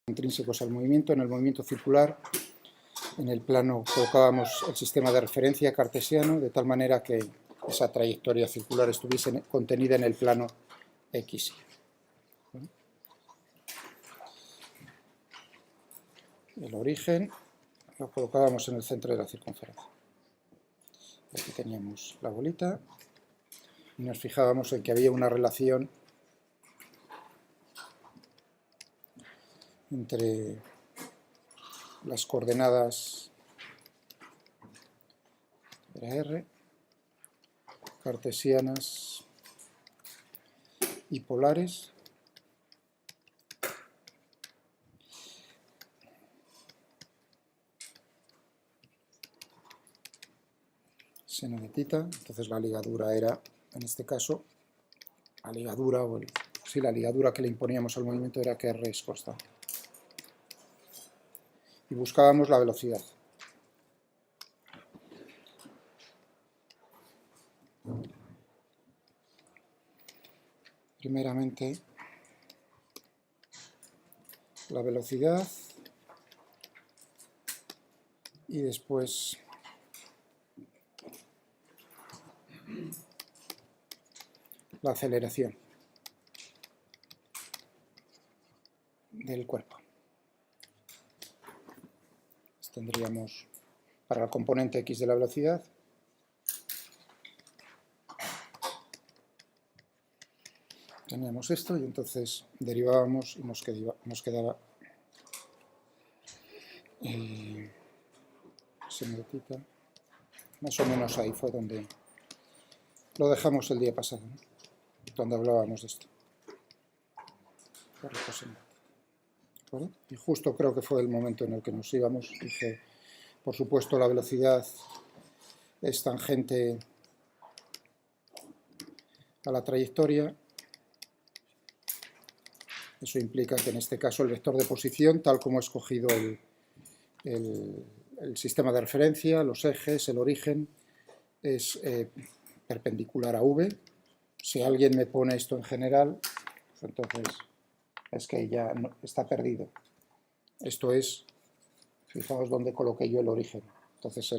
intrínsecos al movimiento. En el movimiento circular, en el plano colocábamos el sistema de referencia cartesiano, de tal manera que esa trayectoria circular estuviese contenida en el plano X. El origen lo colocábamos en el centro de la circunferencia. Aquí teníamos la bolita y nos fijábamos en que había una relación entre las coordenadas de la R, cartesianas y polares, seno de tita. Entonces la ligadura era, en este caso, la ligadura que le imponíamos al movimiento era que R es constante. Y buscábamos la velocidad. Primeramente, la velocidad y después la aceleración del cuerpo. Tendríamos para el componente x de la velocidad teníamos esto y entonces derivábamos y nos quedaba seno de tita. Más o menos ahí fue donde lo dejamos el día pasado, ¿no? Donde hablábamos de esto. ¿Vale? Y justo creo que fue el momento en el que nos íbamos. Dije, por supuesto, la velocidad es tangente a la trayectoria. Eso implica que en este caso el vector de posición, tal como he escogido el sistema de referencia, los ejes, el origen, es perpendicular a V. Si alguien me pone esto en general, pues entonces es que ya no, está perdido. Esto es, fijaos dónde coloqué yo el origen. Entonces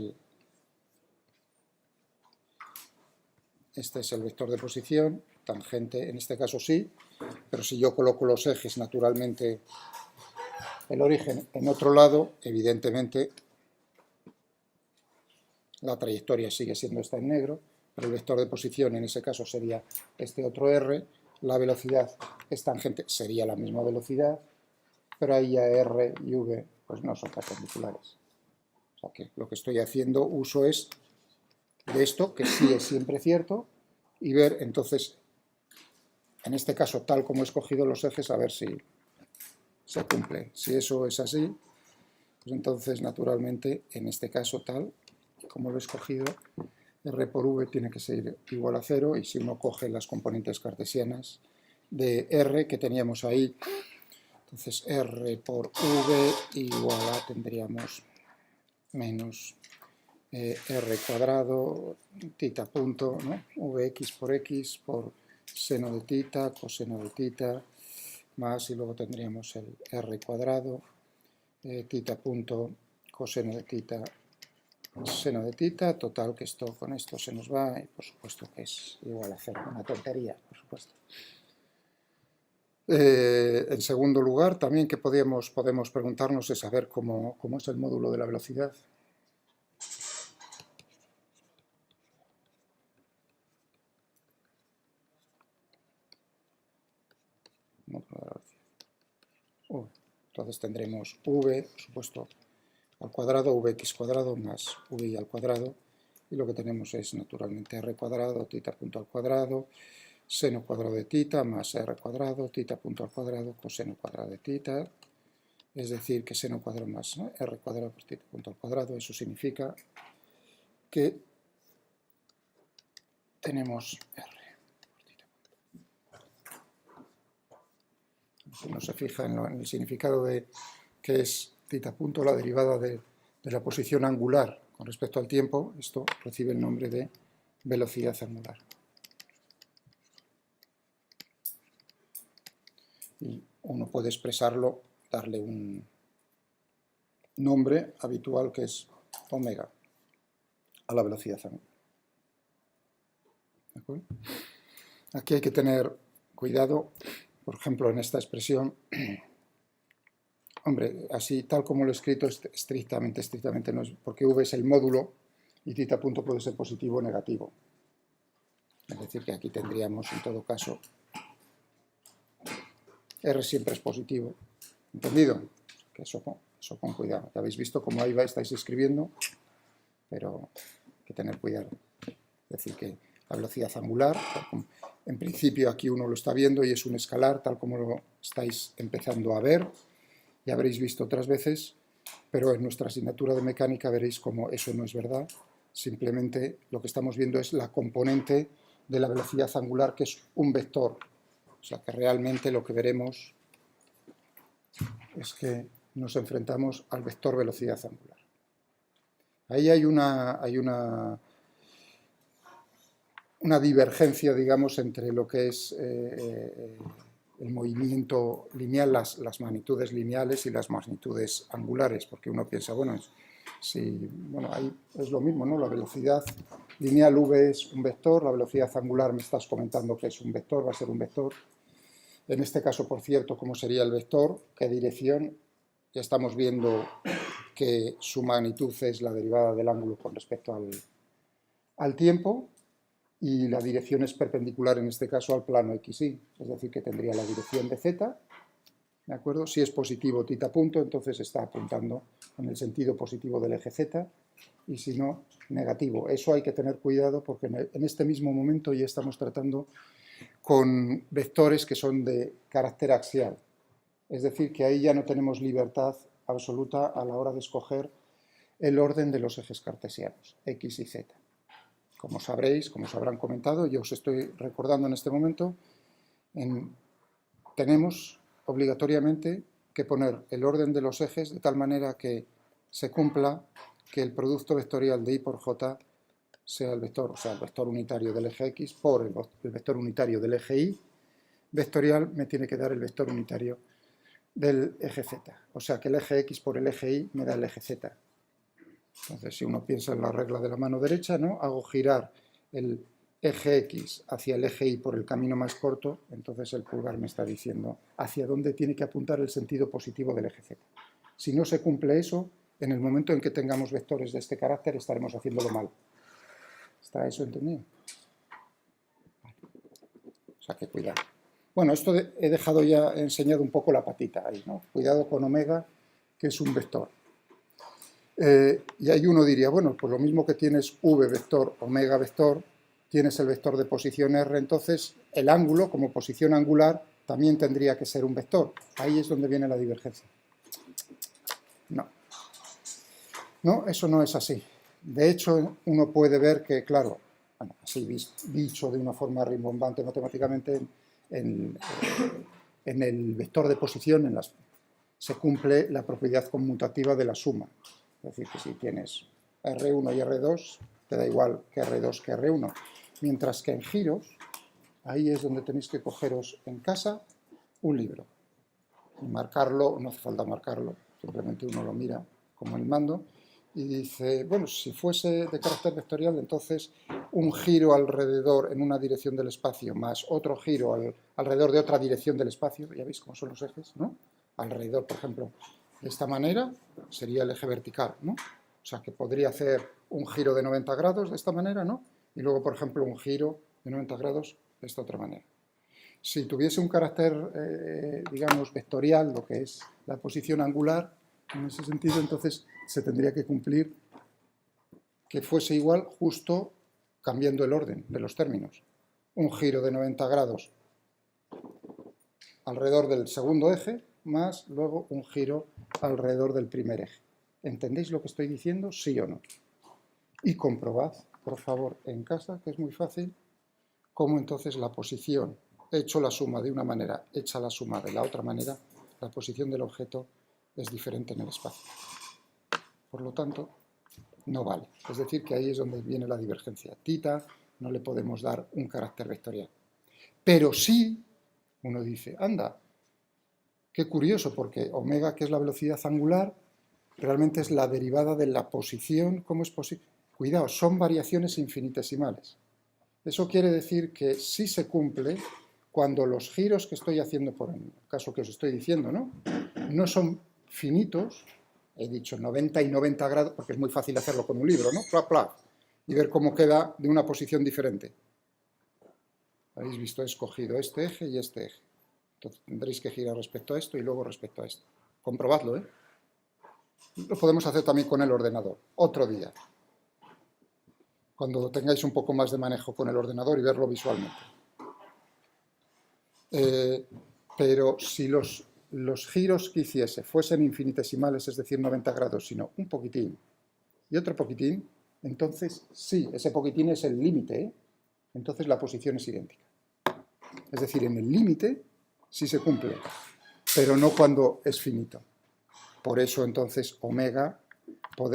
este es el vector de posición, tangente, en este caso sí, pero si yo coloco los ejes, naturalmente, el origen en otro lado, evidentemente la trayectoria sigue siendo esta en negro, pero el vector de posición en ese caso sería este otro R, la velocidad es tangente, sería la misma velocidad, pero ahí ya R y V pues no son perpendiculares. O sea que lo que estoy haciendo uso es de esto, que sí es siempre cierto, y ver entonces, en este caso tal como he escogido los ejes, a ver si se cumple. Si eso es así, pues entonces naturalmente en este caso tal como lo he escogido, R por V tiene que ser igual a 0, y si uno coge las componentes cartesianas de R que teníamos ahí, entonces R por V igual a, tendríamos menos R cuadrado, tita punto, ¿no? Vx por seno de tita, coseno de tita, más, y luego tendríamos el R cuadrado, tita punto, coseno de tita, seno de tita, total que esto con esto se nos va, y por supuesto que es igual a 0, una tontería, por supuesto. En segundo lugar, también que podemos preguntarnos es saber cómo es el módulo de la velocidad. Entonces tendremos v, por supuesto, al cuadrado, vx cuadrado más vi al cuadrado, y lo que tenemos es naturalmente r cuadrado, tita punto al cuadrado, seno cuadrado de tita más r cuadrado, tita punto al cuadrado, coseno cuadrado de tita, es decir, que seno cuadrado más r cuadrado por tita punto al cuadrado. Eso significa que tenemos r. Si uno se fija en el significado de que es tita punto, la derivada de la posición angular con respecto al tiempo, esto recibe el nombre de velocidad angular. Y uno puede expresarlo darle un nombre habitual que es omega a la velocidad angular. ¿De acuerdo? Aquí hay que tener cuidado, por ejemplo, en esta expresión. Hombre, así tal como lo he escrito, estrictamente no es, porque v es el módulo y θ punto puede ser positivo o negativo. Es decir, que aquí tendríamos, en todo caso, R siempre es positivo. ¿Entendido? Que eso con cuidado. Ya habéis visto cómo ahí estáis escribiendo, pero hay que tener cuidado. Es decir, que la velocidad angular, en principio aquí uno lo está viendo y es un escalar, tal como lo estáis empezando a ver. Ya habréis visto otras veces, pero en nuestra asignatura de mecánica veréis cómo eso no es verdad. Simplemente lo que estamos viendo es la componente de la velocidad angular, que es un vector. O sea que realmente lo que veremos es que nos enfrentamos al vector velocidad angular. Ahí hay una divergencia, digamos, entre lo que es el movimiento lineal, las magnitudes lineales y las magnitudes angulares, porque uno piensa, bueno, ahí es lo mismo, ¿no? La velocidad lineal v es un vector, la velocidad angular me estás comentando que es un vector, va a ser un vector. En este caso, por cierto, ¿cómo sería el vector? ¿Qué dirección? Ya estamos viendo que su magnitud es la derivada del ángulo con respecto al tiempo, y la dirección es perpendicular en este caso al plano XY, es decir, que tendría la dirección de Z, ¿de acuerdo? Si es positivo θ punto, entonces está apuntando en el sentido positivo del eje Z, y si no, negativo. Eso hay que tener cuidado porque en este mismo momento ya estamos tratando con vectores que son de carácter axial, es decir, que ahí ya no tenemos libertad absoluta a la hora de escoger el orden de los ejes cartesianos, X y Z. Como sabréis, como os habrán comentado, yo os estoy recordando en este momento, tenemos obligatoriamente que poner el orden de los ejes de tal manera que se cumpla que el producto vectorial de I por J sea el vector, o sea, el vector unitario del eje X por el vector unitario del eje Y vectorial me tiene que dar el vector unitario del eje Z. O sea, que el eje X por el eje Y me da el eje Z. Entonces, si uno piensa en la regla de la mano derecha, ¿no? Hago girar el eje X hacia el eje Y por el camino más corto, entonces el pulgar me está diciendo hacia dónde tiene que apuntar el sentido positivo del eje Z. Si no se cumple eso, en el momento en que tengamos vectores de este carácter estaremos haciéndolo mal. ¿Está eso entendido? O sea que cuidado. Bueno, esto he dejado ya enseñado un poco la patita ahí, ¿no? Cuidado con omega, que es un vector. Y ahí uno diría, bueno, pues lo mismo que tienes v vector, omega vector, tienes el vector de posición r, entonces el ángulo como posición angular también tendría que ser un vector. Ahí es donde viene la divergencia. No. No, eso no es así. De hecho, uno puede ver que, claro, bueno, así dicho de una forma rimbombante matemáticamente, en el vector de posición se cumple la propiedad conmutativa de la suma. Es decir, que si tienes R1 y R2, te da igual que R2 que R1. Mientras que en giros, ahí es donde tenéis que cogeros en casa un libro. Y marcarlo, no hace falta marcarlo, simplemente uno lo mira como el mando, y dice, bueno, si fuese de carácter vectorial, entonces un giro alrededor en una dirección del espacio más otro giro alrededor de otra dirección del espacio, ya veis cómo son los ejes, ¿no? Alrededor, por ejemplo, de esta manera sería el eje vertical, ¿no? O sea, que podría hacer un giro de 90 grados de esta manera, ¿no? Y luego, por ejemplo, un giro de 90 grados de esta otra manera. Si tuviese un carácter, digamos, vectorial, lo que es la posición angular, en ese sentido, entonces se tendría que cumplir que fuese igual justo cambiando el orden de los términos. Un giro de 90 grados alrededor del segundo eje, más luego un giro alrededor del primer eje. ¿Entendéis lo que estoy diciendo? ¿Sí o no? Y comprobad, por favor, en casa, que es muy fácil, cómo entonces la posición, hecho la suma de una manera, hecha la suma de la otra manera, la posición del objeto es diferente en el espacio. Por lo tanto, no vale. Es decir, que ahí es donde viene la divergencia. Θ no le podemos dar un carácter vectorial. Pero sí, uno dice, anda, Qué curioso, porque omega, que es la velocidad angular, realmente es la derivada de la posición. ¿Cómo es posible? Cuidado, son variaciones infinitesimales. Eso quiere decir que sí se cumple cuando los giros que estoy haciendo, por el caso que os estoy diciendo, no son finitos. He dicho 90 y 90 grados, porque es muy fácil hacerlo con un libro, ¿no? Plap, plap, y ver cómo queda de una posición diferente. Habéis visto, he escogido este eje y este eje. Entonces tendréis que girar respecto a esto y luego respecto a esto. Comprobadlo, ¿eh? Lo podemos hacer también con el ordenador, otro día, cuando tengáis un poco más de manejo con el ordenador y verlo visualmente. Pero si los giros que hiciese fuesen infinitesimales, es decir, 90 grados, sino un poquitín y otro poquitín, entonces sí, ese poquitín es el límite, ¿eh? Entonces la posición es idéntica. Es decir, en el límite sí se cumple, pero no cuando es finito. Por eso entonces omega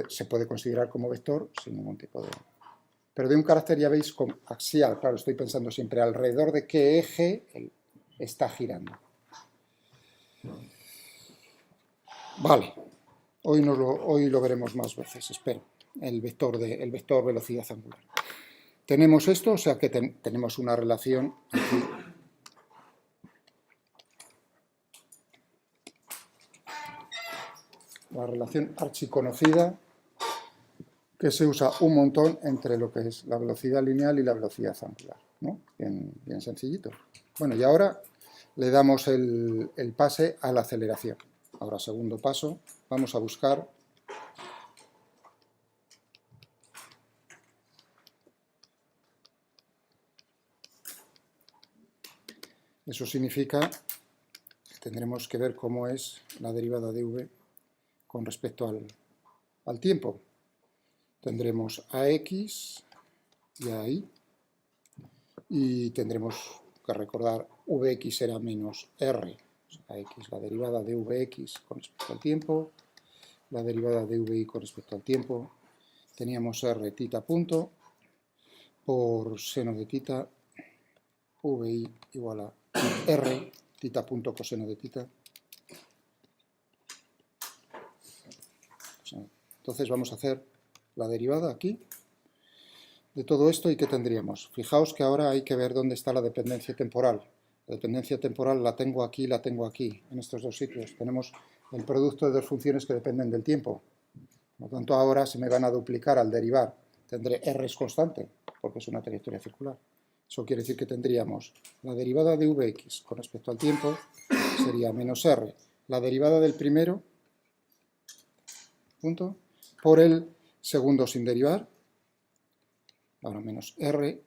se puede considerar como vector sin ningún tipo de... Pero de un carácter, ya veis, axial. Claro, estoy pensando siempre alrededor de qué eje está girando. Vale, hoy lo veremos más veces, espero, el vector velocidad angular. Tenemos esto, o sea que tenemos una relación aquí. La relación archiconocida que se usa un montón entre lo que es la velocidad lineal y la velocidad angular, ¿no? Bien sencillito. Bueno, y ahora le damos el pase a la aceleración. Ahora, segundo paso, vamos a buscar eso significa que tendremos que ver cómo es la derivada de v con respecto al tiempo. Tendremos ax y a y, y tendremos que recordar vx será menos r. X, la derivada de vx con respecto al tiempo, la derivada de vi con respecto al tiempo. Teníamos r tita punto por seno de tita, vi igual a r tita punto coseno de tita. Entonces vamos a hacer la derivada aquí de todo esto. ¿Y qué tendríamos? Fijaos que ahora hay que ver dónde está la dependencia temporal. La dependencia temporal la tengo aquí, en estos dos sitios. Tenemos el producto de dos funciones que dependen del tiempo. Por lo tanto, ahora se me van a duplicar al derivar. Tendré r es constante, porque es una trayectoria circular. Eso quiere decir que tendríamos la derivada de vx con respecto al tiempo, sería menos r. La derivada del primero, punto, por el segundo sin derivar, ahora menos r,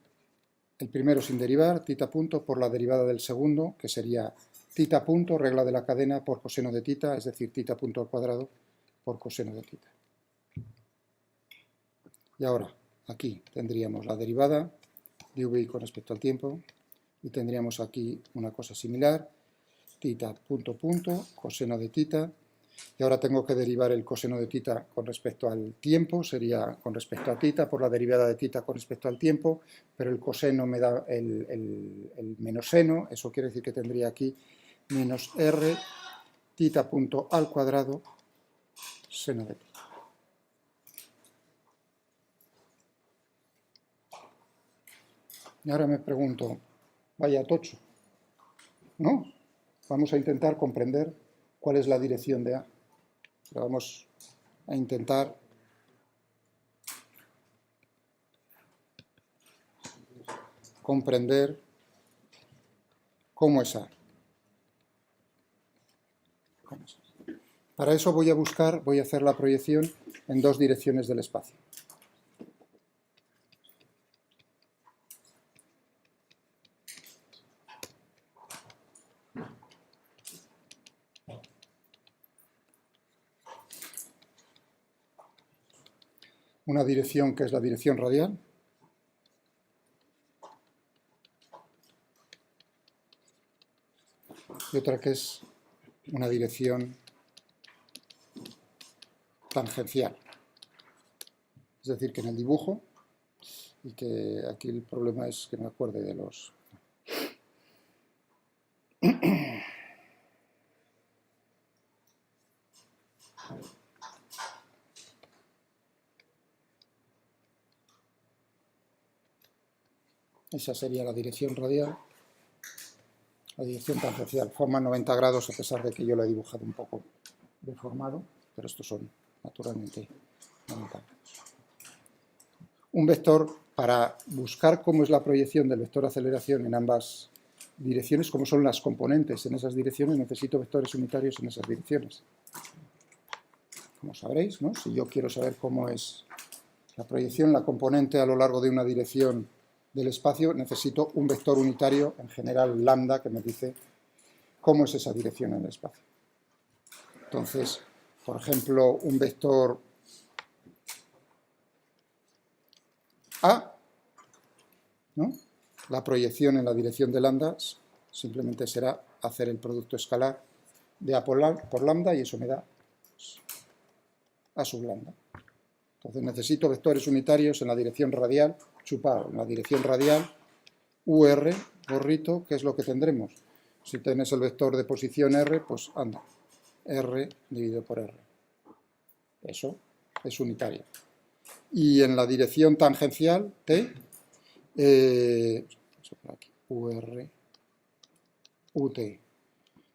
el primero sin derivar, tita punto, por la derivada del segundo, que sería tita punto, regla de la cadena, por coseno de tita, es decir, tita punto al cuadrado, por coseno de tita. Y ahora, aquí tendríamos la derivada de vi con respecto al tiempo, y tendríamos aquí una cosa similar, tita punto punto, coseno de tita, y ahora tengo que derivar el coseno de tita con respecto al tiempo, sería con respecto a tita, por la derivada de tita con respecto al tiempo, pero el coseno me da el menos seno, eso quiere decir que tendría aquí menos r tita punto al cuadrado seno de tita. Y ahora me pregunto, vaya tocho, ¿no? Vamos a intentar comprender cuál es la dirección de A. Pero vamos a intentar comprender cómo es A. Para eso voy a hacer la proyección en dos direcciones del espacio. Una dirección que es la dirección radial, y otra que es una dirección tangencial. Es decir, que en el dibujo, y que aquí el problema es que me acuerde de los... Esa sería la dirección radial. La dirección tangencial forma 90 grados, a pesar de que yo lo he dibujado un poco deformado, pero estos son naturalmente 90 grados. Un vector, para buscar cómo es la proyección del vector aceleración en ambas direcciones, cómo son las componentes en esas direcciones, necesito vectores unitarios en esas direcciones. Como sabréis, ¿no? Si yo quiero saber cómo es la proyección, la componente a lo largo de una dirección del espacio, necesito un vector unitario, en general lambda, que me dice cómo es esa dirección en el espacio. Entonces, por ejemplo, un vector A, ¿no? La proyección en la dirección de lambda simplemente será hacer el producto escalar de A por lambda y eso me da A sub lambda. Entonces necesito vectores unitarios en la dirección radial, chupado, en la dirección radial, UR, gorrito, ¿qué es lo que tendremos? Si tienes el vector de posición R, pues anda, R dividido por R. Eso es unitario. Y en la dirección tangencial, T, UR, UT.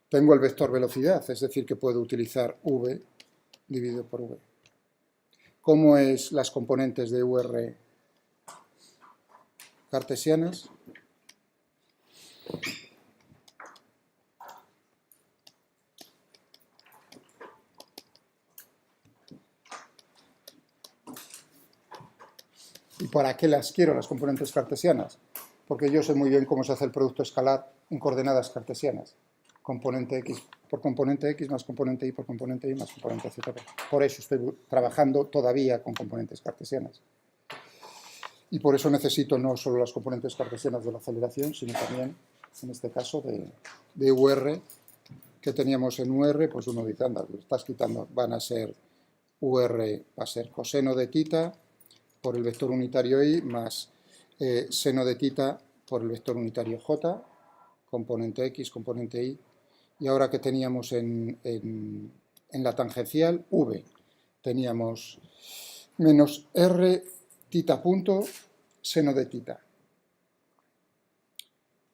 Tengo el vector velocidad, es decir, que puedo utilizar V dividido por V. ¿Cómo es las componentes de UR cartesianas? ¿Y para qué las quiero, las componentes cartesianas? Porque yo sé muy bien cómo se hace el producto escalar en coordenadas cartesianas. Componente X por componente X más componente Y por componente Y más componente Z. Por eso estoy trabajando todavía con componentes cartesianas. Y por eso necesito no solo las componentes cartesianas de la aceleración, sino también, en este caso, de UR, que teníamos en UR, pues uno dice, anda, lo estás quitando, van a ser UR, va a ser coseno de tita por el vector unitario I más seno de tita por el vector unitario J, componente X, componente Y. Y ahora que teníamos en la tangencial, V, teníamos menos R tita punto seno de tita.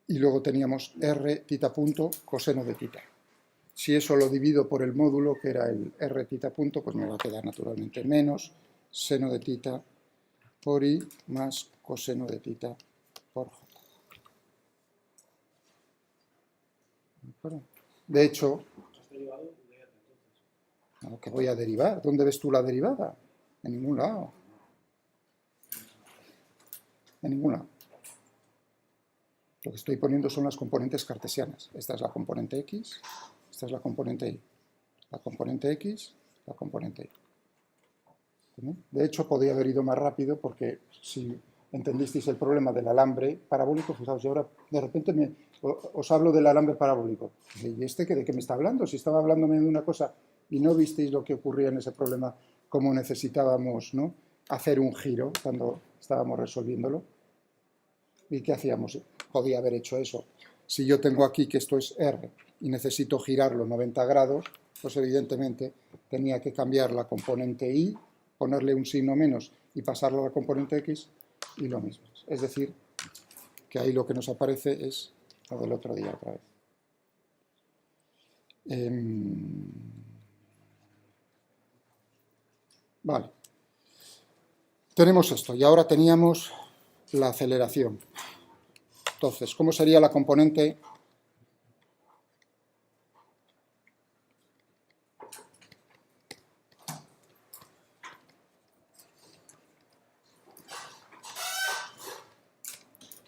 Y luego teníamos R tita punto coseno de tita. Si eso lo divido por el módulo, que era el R tita punto, pues me va a quedar naturalmente menos seno de tita por I más coseno de tita por J. De hecho, ¿qué voy a derivar? ¿Dónde ves tú la derivada? En ningún lado. En ningún lado. Lo que estoy poniendo son las componentes cartesianas. Esta es la componente X, esta es la componente Y. La componente X, la componente Y. De hecho, podría haber ido más rápido porque si entendisteis el problema del alambre parabólico, fijaos, y ahora de repente os hablo del alambre parabólico. ¿Y este de qué me está hablando? Si estaba hablándome de una cosa y no visteis lo que ocurría en ese problema, cómo necesitábamos, ¿no?, hacer un giro cuando estábamos resolviéndolo. ¿Y qué hacíamos? Podía haber hecho eso. Si yo tengo aquí que esto es R y necesito girarlo 90 grados, pues evidentemente tenía que cambiar la componente Y, ponerle un signo menos y pasarlo a la componente X y lo mismo. Es decir, que ahí lo que nos aparece es lo del otro día otra vez. Vale. Tenemos esto y ahora teníamos la aceleración. Entonces, ¿cómo sería la componente?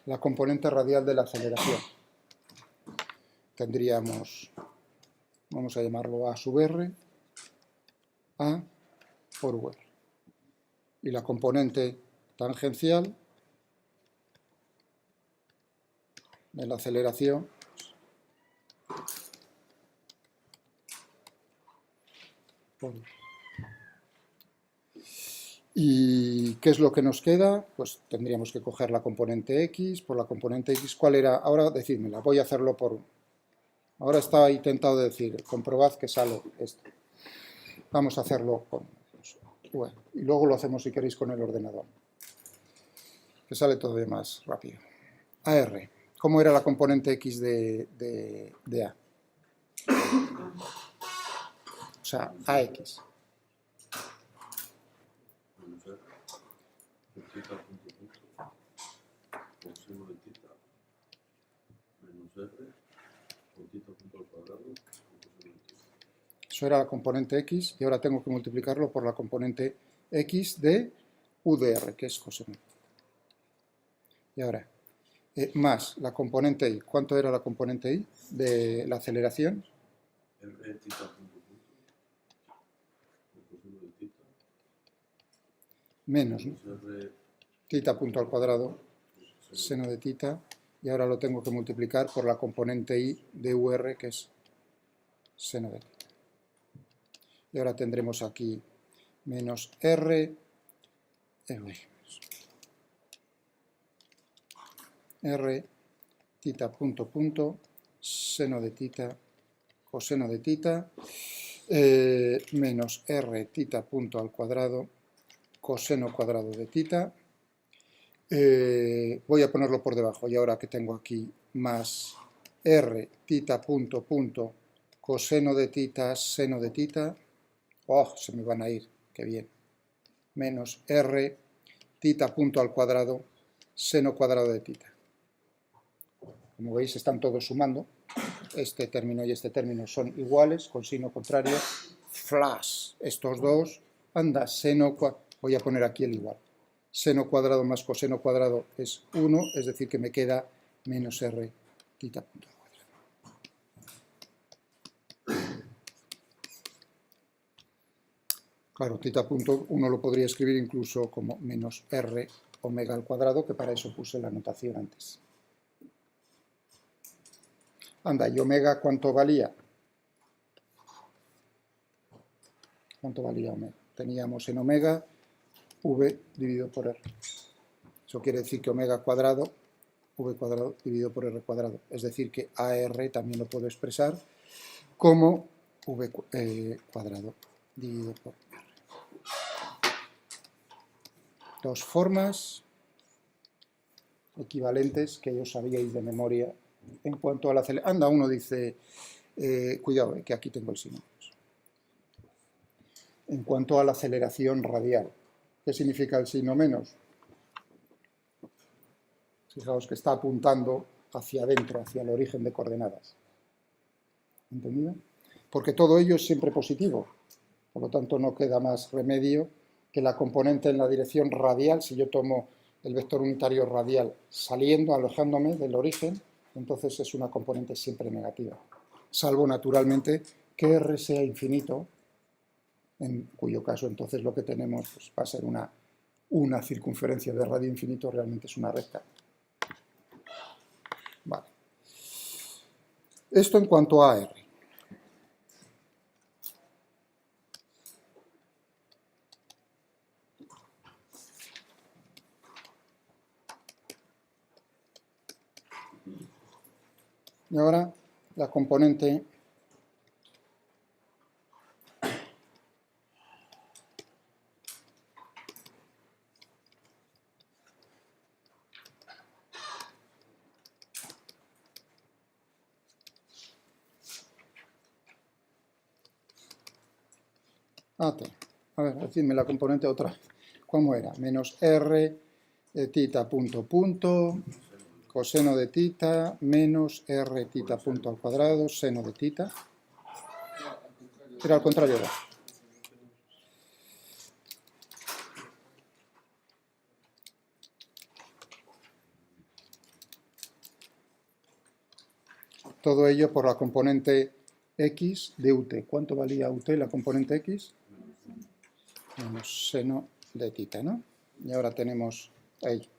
La componente radial de la aceleración. Tendríamos, vamos a llamarlo A sub R, A por UR. Y la componente tangencial de la aceleración por UR. ¿Y qué es lo que nos queda? Pues tendríamos que coger la componente X, por la componente X, ¿cuál era? Ahora decídmela, voy a hacerlo por... Ahora estaba intentado decir, comprobad que sale esto. Vamos a hacerlo con... Bueno, y luego lo hacemos si queréis con el ordenador, que sale todavía más rápido. AR. ¿Cómo era la componente X de A? O sea, AX. Eso era la componente X y ahora tengo que multiplicarlo por la componente X de UDR, que es coseno. Y ahora, más la componente Y. ¿Cuánto era la componente Y de la aceleración? Menos, ¿no? Tita punto al cuadrado, seno de tita, y ahora lo tengo que multiplicar por la componente Y de UR, que es seno de tita. Y ahora tendremos aquí menos R, R, tita punto punto, seno de tita, coseno de tita, menos R tita punto al cuadrado, coseno cuadrado de tita. Voy a ponerlo por debajo y ahora que tengo aquí más R tita punto punto, coseno de tita, seno de tita. ¡Oh! Se me van a ir, qué bien. Menos R tita punto al cuadrado, seno cuadrado de tita. Como veis, están todos sumando. Este término y este término son iguales, con signo contrario. Flash, estos dos. Anda, seno cuadrado. Voy a poner aquí el igual. Seno cuadrado más coseno cuadrado es 1, es decir, que me queda menos R tita punto al cuadrado. Claro, tita punto 1 lo podría escribir incluso como menos R omega al cuadrado, que para eso puse la notación antes. Anda, ¿y omega cuánto valía? ¿Cuánto valía omega? Teníamos en omega V dividido por R. Eso quiere decir que omega cuadrado, V cuadrado dividido por R cuadrado. Es decir, que AR también lo puedo expresar como V cuadrado dividido por R. Dos formas equivalentes que ya sabíais de memoria en cuanto a la aceleración. Anda, uno dice, cuidado, que aquí tengo el signo. En cuanto a la aceleración radial. ¿Qué significa el signo menos? Fijaos que está apuntando hacia adentro, hacia el origen de coordenadas. ¿Entendido? Porque todo ello es siempre positivo. Por lo tanto, no queda más remedio que la componente en la dirección radial, si yo tomo el vector unitario radial saliendo, alejándome del origen, entonces es una componente siempre negativa. Salvo, naturalmente, que R sea infinito, en cuyo caso entonces lo que tenemos pues, va a ser una circunferencia de radio infinito, realmente es una recta. Vale. Esto en cuanto a R. Y ahora la componente AT. A ver, decidme la componente otra. ¿Cómo era? Menos R tita punto punto, coseno de tita, menos R tita punto al cuadrado, seno de tita. Era al contrario. Todo ello por la componente X de UT. ¿Cuánto valía UT la componente X? Menos seno de tita, ¿no? Y ahora tenemos ahí.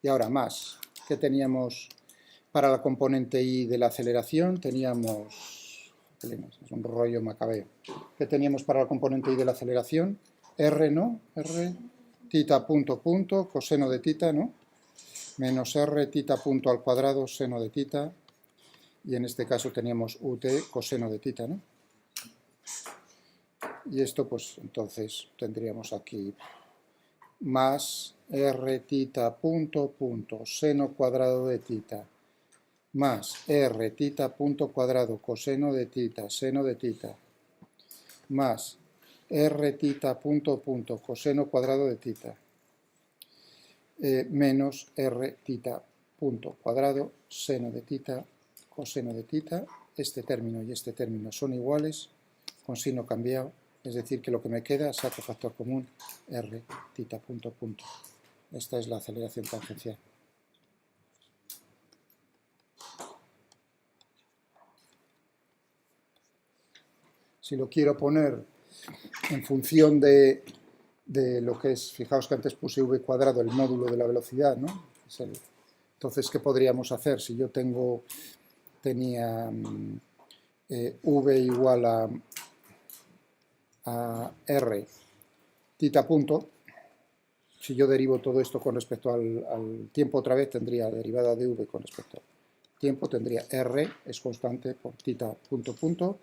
Y ahora más. ¿Qué teníamos para la componente Y de la aceleración? Teníamos... Es un rollo macabeo. ¿Qué teníamos para la componente Y de la aceleración? R, ¿no? R, tita punto punto, coseno de tita, ¿no? Menos R, tita punto al cuadrado, seno de tita. Y en este caso teníamos UT, coseno de tita, ¿no? Y esto, pues, entonces tendríamos aquí más r tita punto punto seno cuadrado de tita más r tita punto cuadrado coseno de tita seno de tita más r tita punto punto coseno cuadrado de tita menos r tita punto cuadrado seno de tita coseno de tita. Este término y este término son iguales con signo cambiado, es decir que lo que me queda, saco factor común, r tita punto punto. Esta es la aceleración tangencial. Si lo quiero poner en función de lo que es, fijaos que antes puse v cuadrado, el módulo de la velocidad, ¿no? Entonces, ¿qué podríamos hacer? Si yo tenía v igual a r tita punto, si yo derivo todo esto con respecto al tiempo otra vez, tendría derivada de v con respecto al tiempo, tendría r es constante por tita punto punto.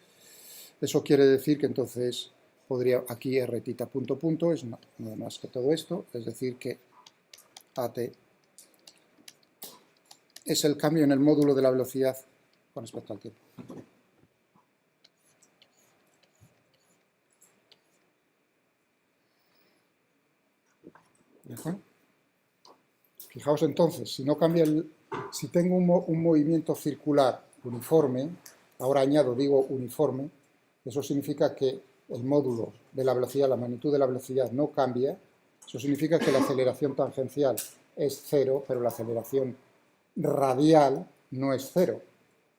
Eso quiere decir que entonces podría, aquí r tita punto punto es nada más que todo esto, es decir que at es el cambio en el módulo de la velocidad con respecto al tiempo. ¿De acuerdo? Fijaos entonces, si no cambia si tengo un movimiento circular uniforme, ahora añado, digo uniforme, eso significa que el módulo de la velocidad, la magnitud de la velocidad no cambia, eso significa que la aceleración tangencial es cero, pero la aceleración radial no es cero.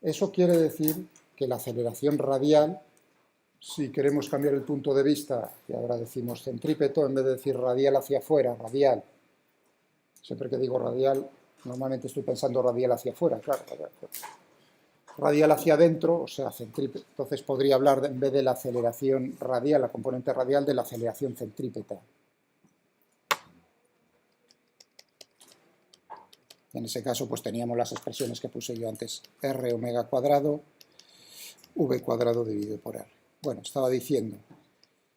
Eso quiere decir que la aceleración radial, si queremos cambiar el punto de vista, que ahora decimos centrípeto, en vez de decir radial hacia afuera, radial, siempre que digo radial, normalmente estoy pensando radial hacia afuera, claro, radial hacia adentro, o sea, centrípeta. Entonces podría hablar, en vez de la aceleración radial, la componente radial, de la aceleración centrípeta. En ese caso, pues teníamos las expresiones que puse yo antes, r omega cuadrado, v cuadrado dividido por r. Bueno, estaba diciendo,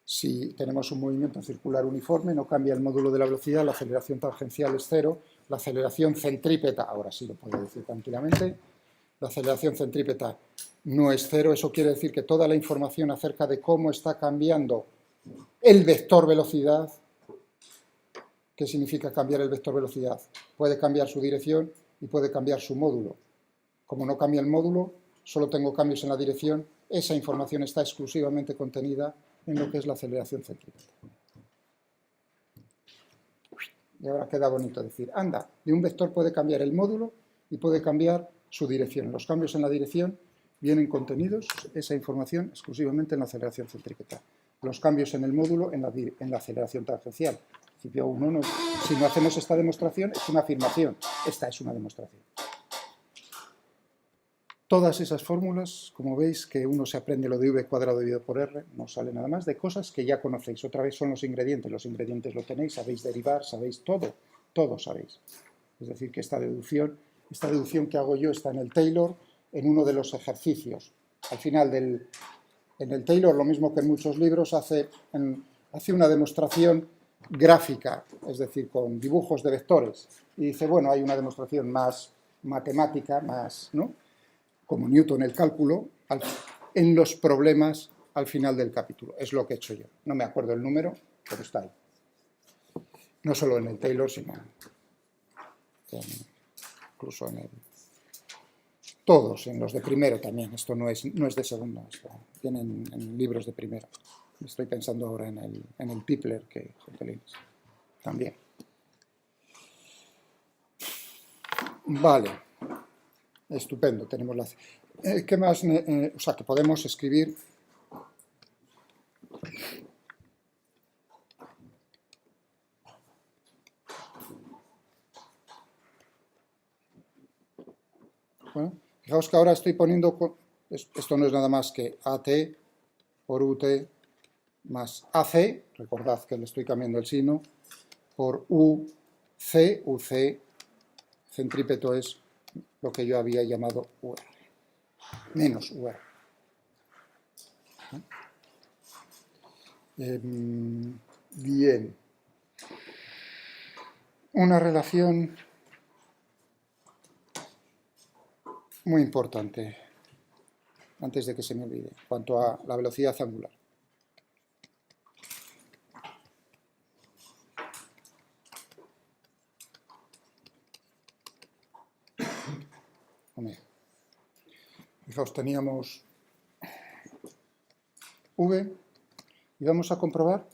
si tenemos un movimiento circular uniforme, no cambia el módulo de la velocidad, la aceleración tangencial es cero, la aceleración centrípeta, ahora sí lo puedo decir tranquilamente, la aceleración centrípeta no es cero, eso quiere decir que toda la información acerca de cómo está cambiando el vector velocidad. ¿Qué significa cambiar el vector velocidad? Puede cambiar su dirección y puede cambiar su módulo. Como no cambia el módulo, solo tengo cambios en la dirección, esa información está exclusivamente contenida en lo que es la aceleración centrípeta. Y ahora queda bonito decir, anda, de un vector puede cambiar el módulo y puede cambiar su dirección. Los cambios en la dirección vienen contenidos, esa información, exclusivamente en la aceleración centrípeta. Los cambios en el módulo en la aceleración tangencial. Principio 1, si no hacemos esta demostración, es una afirmación. Esta es una demostración. Todas esas fórmulas, como veis, que uno se aprende lo de v cuadrado dividido por r, no sale nada más de cosas que ya conocéis. Otra vez son los ingredientes lo tenéis, sabéis derivar, sabéis todo sabéis. Es decir, que esta deducción que hago yo está en el Taylor, en uno de los ejercicios. Al final en el Taylor, lo mismo que en muchos libros, hace una demostración gráfica, es decir, con dibujos de vectores. Y dice, bueno, hay una demostración más matemática, más, ¿no?, como Newton el cálculo, en los problemas al final del capítulo. Es lo que he hecho yo. No me acuerdo el número, pero está ahí. No solo en el Taylor, sino incluso en todos, en los de primero también. Esto no es de segundo, esto viene en libros de primero. Estoy pensando ahora en el Pipler, que también. Vale. Estupendo, tenemos la... ¿Qué más? O sea, que podemos escribir... Bueno, fijaos que ahora estoy poniendo... Esto no es nada más que AT por UT más AC, recordad que le estoy cambiando el signo, por UC, centrípeto es lo que yo había llamado UR, menos UR. Bien. una relación muy importante, antes de que se me olvide, en cuanto a la velocidad angular. Omega. Fijaos, teníamos v y vamos a comprobar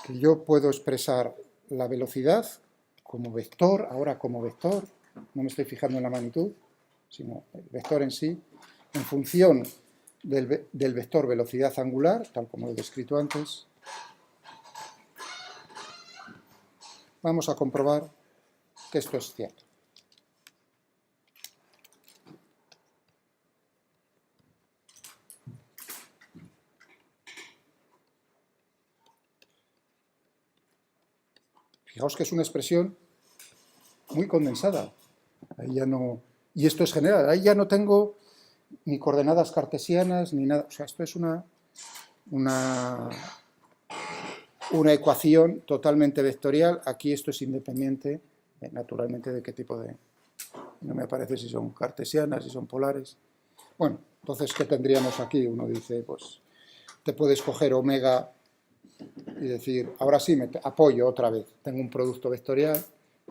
que yo puedo expresar la velocidad como vector, ahora como vector, no me estoy fijando en la magnitud, sino el vector en sí, en función del vector velocidad angular, tal como lo he descrito antes. Vamos a comprobar que esto es cierto. Fijaos que es una expresión muy condensada. Ahí ya no, y esto es general, ahí ya no tengo ni coordenadas cartesianas ni nada. O sea, esto es una ecuación totalmente vectorial. Aquí esto es independiente, naturalmente, de qué tipo de... No me aparece si son cartesianas, si son polares. Bueno, entonces, ¿qué tendríamos aquí? Uno dice, pues, te puedes coger omega y decir, ahora sí me apoyo otra vez, tengo un producto vectorial,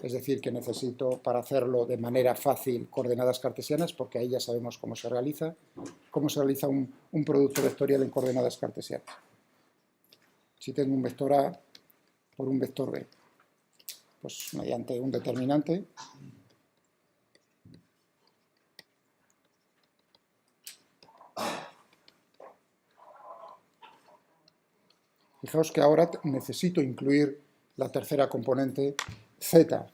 es decir, que necesito para hacerlo de manera fácil coordenadas cartesianas, porque ahí ya sabemos cómo se realiza un producto vectorial en coordenadas cartesianas. Si tengo un vector A por un vector B, pues mediante un determinante, fijaos que ahora necesito incluir la tercera componente z.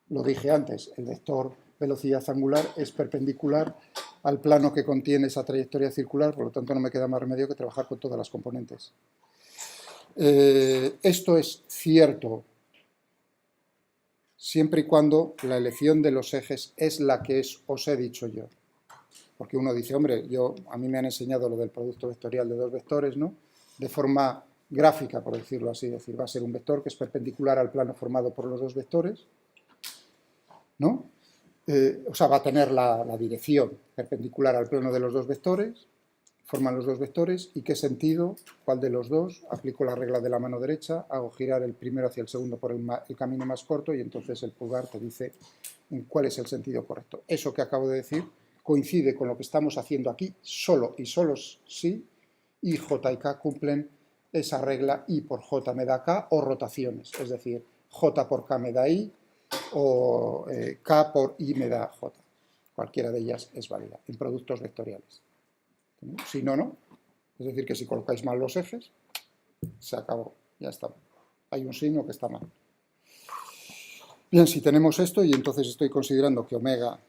Lo dije antes, el vector velocidad angular es perpendicular al plano que contiene esa trayectoria circular, por lo tanto no me queda más remedio que trabajar con todas las componentes. Esto es cierto siempre y cuando la elección de los ejes es la que os he dicho yo. Porque uno dice, hombre, a mí me han enseñado lo del producto vectorial de dos vectores, ¿no? De forma gráfica, por decirlo así, es decir, va a ser un vector que es perpendicular al plano formado por los dos vectores, ¿no? O sea, va a tener la dirección perpendicular al plano de los dos vectores, forman los dos vectores, y qué sentido, cuál de los dos, aplico la regla de la mano derecha, hago girar el primero hacia el segundo por el camino más corto, y entonces el pulgar te dice cuál es el sentido correcto. Eso que acabo de decir coincide con lo que estamos haciendo aquí, solo y solo si y J y K cumplen esa regla, I por J me da K, o rotaciones, es decir, J por K me da I, o K por I me da J. Cualquiera de ellas es válida en productos vectoriales. Si no, no. Es decir, que si colocáis mal los ejes, se acabó, ya está. Hay un signo que está mal. Bien, si tenemos esto, y entonces estoy considerando que omega,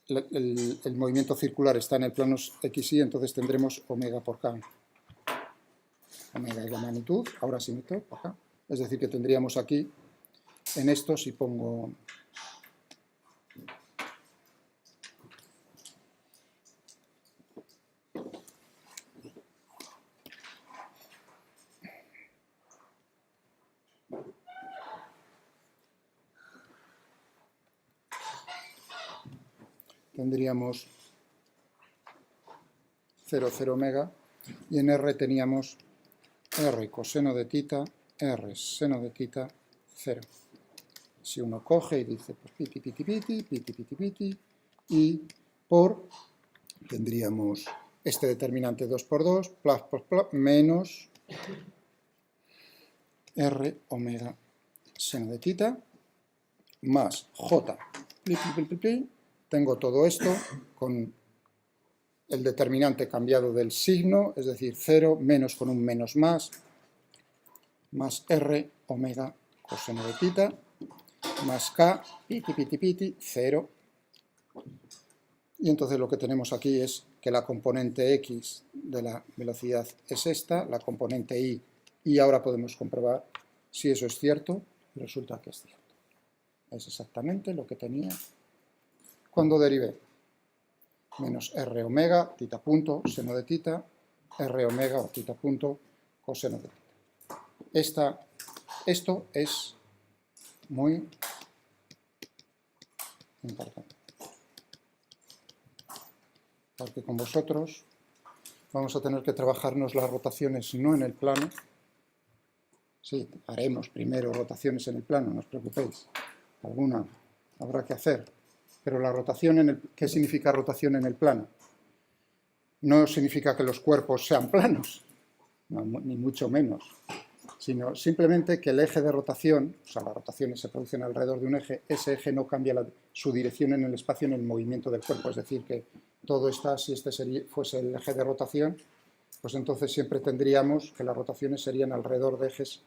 el movimiento circular está en el plano XY, entonces tendremos omega por K. Omega es la magnitud, ahora sí meto por acá. Es decir, que tendríamos aquí, en esto, si pongo... tendríamos 0, 0 omega, y en R teníamos R coseno de tita, R seno de tita, 0. Si uno coge y dice, pues piti, piti, piti, piti, piti, piti, y por, tendríamos este determinante 2 por 2, menos R omega seno de tita, más J, tengo todo esto con el determinante cambiado del signo, es decir, 0 menos con un menos más R omega coseno de tita, más K, piti, piti, piti, 0. Y entonces lo que tenemos aquí es que la componente X de la velocidad es esta, la componente y ahora podemos comprobar si eso es cierto, y resulta que es cierto. Es exactamente lo que tenía cuando derivé. Menos R omega, tita punto, seno de tita, R omega o tita punto, coseno de tita. Esto es muy importante. Porque con vosotros vamos a tener que trabajarnos las rotaciones no en el plano. Sí, haremos primero rotaciones en el plano, no os preocupéis. Alguna habrá que hacer. Pero la rotación en el... ¿Qué significa rotación en el plano? No significa que los cuerpos sean planos, no, ni mucho menos, sino simplemente que el eje de rotación, o sea, las rotaciones se producen alrededor de un eje, ese eje no cambia su dirección en el espacio en el movimiento del cuerpo, es decir, que todo está, si este fuese el eje de rotación, pues entonces siempre tendríamos que las rotaciones serían alrededor de ejes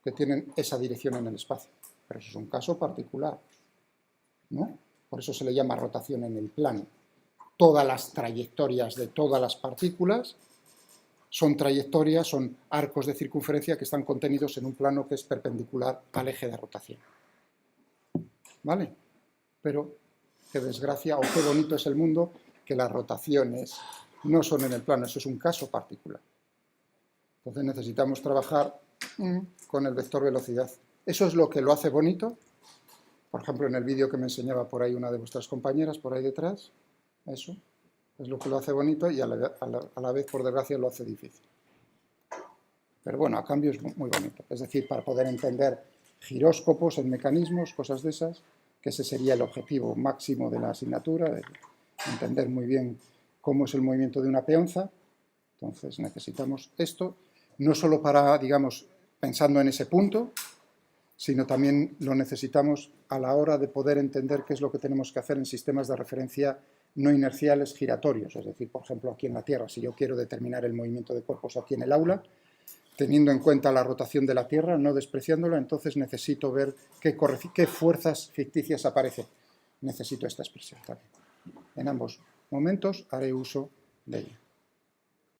que tienen esa dirección en el espacio, pero eso es un caso particular, ¿no? Por eso se le llama rotación en el plano. Todas las trayectorias de todas las partículas son trayectorias, son arcos de circunferencia que están contenidos en un plano que es perpendicular al eje de rotación. ¿Vale? Pero qué desgracia o qué bonito es el mundo que las rotaciones no son en el plano, eso es un caso particular. Entonces necesitamos trabajar con el vector velocidad. Eso es lo que lo hace bonito. Por ejemplo, en el vídeo que me enseñaba por ahí una de vuestras compañeras, por ahí detrás, eso es lo que lo hace bonito y a la vez, por desgracia, lo hace difícil. Pero bueno, a cambio es muy bonito. Es decir, para poder entender giróscopos en mecanismos, cosas de esas, que ese sería el objetivo máximo de la asignatura, de entender muy bien cómo es el movimiento de una peonza. Entonces necesitamos esto, no solo para, digamos, pensando en ese punto, sino también lo necesitamos a la hora de poder entender qué es lo que tenemos que hacer en sistemas de referencia no inerciales giratorios. Es decir, por ejemplo, aquí en la Tierra, si yo quiero determinar el movimiento de cuerpos aquí en el aula, teniendo en cuenta la rotación de la Tierra, no despreciándola, entonces necesito ver qué fuerzas ficticias aparecen. Necesito esta expresión también. En ambos momentos haré uso de ella.